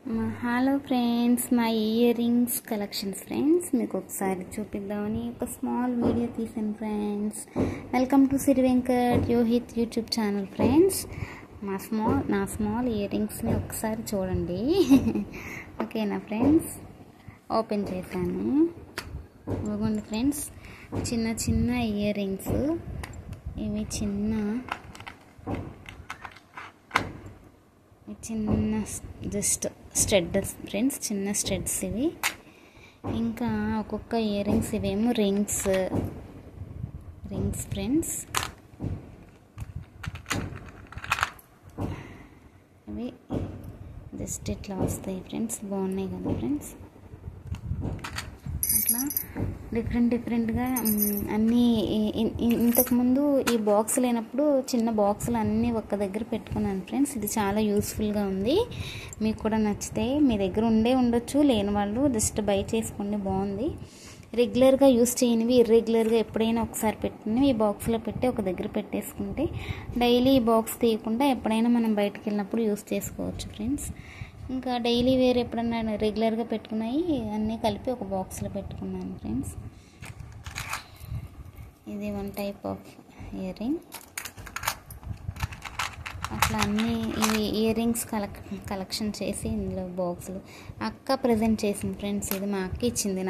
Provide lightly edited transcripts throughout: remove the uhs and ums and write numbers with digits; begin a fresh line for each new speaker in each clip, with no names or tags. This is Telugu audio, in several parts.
Hello friends, my ear rings collections friends మీకు ఒకసారి చూపిద్దామని ఒక స్మాల్ వీడియో తీసాను friends. Welcome to Siri Venkat Yohit YouTube channel friends. నా స్మాల్ ఇయర్ రింగ్స్ని ఒకసారి చూడండి. ఓకేనా ఫ్రెండ్స్? ఓపెన్ చేశాను. ఇవ్వండి ఫ్రెండ్స్, చిన్న చిన్న ఇయర్ రింగ్స్. ఇవి చిన్న జస్ట్ స్టెడ్స్ ఫ్రెండ్స్, చిన్న స్టెడ్స్ ఇవి. ఇంకా ఒక్కొక్క ఇయర్ రింగ్స్, ఇవేమో రింగ్స్ ఫ్రెండ్స్. ఇవి జస్ట్ ఇట్లా వస్తాయి ఫ్రెండ్స్, బాగున్నాయి కదా ఫ్రెండ్స్. అట్లా డిఫరెంట్గా అన్నీ. ఇంతకుముందు ఈ బాక్స్ లేనప్పుడు చిన్న బాక్సులు అన్నీ ఒక్క దగ్గర పెట్టుకున్నాను ఫ్రెండ్స్. ఇది చాలా యూస్ఫుల్గా ఉంది. మీకు కూడా నచ్చితే మీ దగ్గర ఉండొచ్చు, లేని వాళ్ళు జస్ట్ బై చేసుకోండి, బాగుంది. రెగ్యులర్గా యూస్ చేయనివి, ఇర్రెగ్యులర్గా ఎప్పుడైనా ఒకసారి పెట్టినవి ఈ బాక్స్లో పెట్టి ఒక దగ్గర పెట్టేసుకుంటే డైలీ ఈ బాక్స్ తీయకుండా ఎప్పుడైనా మనం బయటకు వెళ్ళినప్పుడు యూస్ చేసుకోవచ్చు ఫ్రెండ్స్. ఇంకా డైలీ వేర్ ఎప్పుడన్నా రెగ్యులర్గా పెట్టుకున్నాయి అన్నీ కలిపి ఒక బాక్స్లో పెట్టుకున్నాను ఫ్రెండ్స్. ఇది one type of ear ring. అట్లా అన్నీ ఇవి ఇయర్ రింగ్స్ కలెక్షన్ చేసి ఇందులో బాక్సులు అక్క ప్రజెంట్ చేసింది ఫ్రెండ్స్. ఇది మా అక్క ఇచ్చింది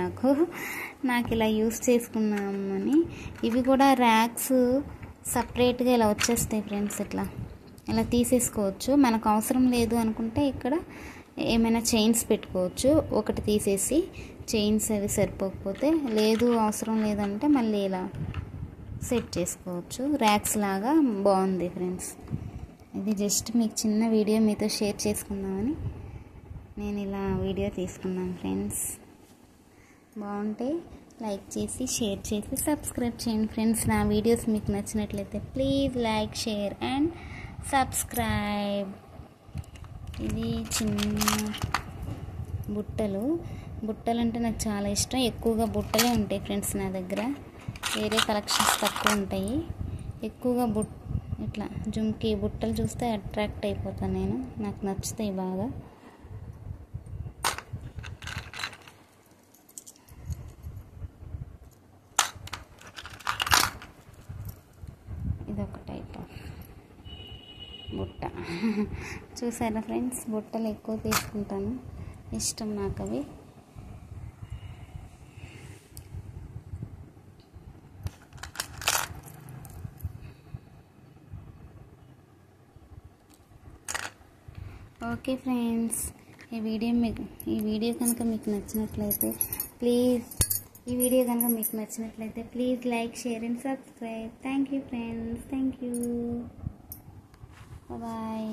నాకు ఇలా యూస్ చేసుకున్నామని. ఇవి కూడా ర్యాక్స్ సపరేట్గా ఇలా వచ్చేస్తాయి ఫ్రెండ్స్. ఇలా తీసేసుకోవచ్చు. మనకు అవసరం లేదు అనుకుంటే ఇక్కడ ఏమైనా చైన్స్ పెట్టుకోవచ్చు. ఒకటి తీసేసి చైన్స్ అవి సరిపోకపోతే, లేదు అవసరం లేదంటే మళ్ళీ ఇలా సెట్ చేసుకోవచ్చు. ర్యాక్స్ లాగా బాగుంది ఫ్రెండ్స్. ఇది జస్ట్ మీకు చిన్న వీడియో మీతో షేర్ చేసుకుందామని నేను ఇలా వీడియో తీసుకున్నాను ఫ్రెండ్స్. బాగుంటే లైక్ చేసి, షేర్ చేసి, సబ్స్క్రైబ్ చేయండి ఫ్రెండ్స్. నా వీడియోస్ మీకు నచ్చినట్లయితే please like, share and subscribe. ఇది చిన్న బుట్టలు అంటే నాకు చాలా ఇష్టం. ఎక్కువగా బుట్టలే ఉంటాయి ఫ్రెండ్స్ నా దగ్గర. వేరే కలెక్షన్స్ తక్కువ ఉంటాయి. ఎక్కువగా ఇట్లా జుమ్కి బుట్టలు చూస్తే అట్రాక్ట్ అయిపోతాను నాకు నచ్చుతాయి బాగా. ఇదొక టైప్ ఆఫ్ బుట్ట. చూసారా ఫ్రెండ్స్, బుట్టలు ఎక్కువ తీసుకుంటాను, ఇష్టం నాకు అవి. ఓకే ఫ్రెండ్స్, ఈ వీడియో కనుక మీకు నచ్చినట్లయితే please like, share and subscribe. Thank you friends, thank you, bye.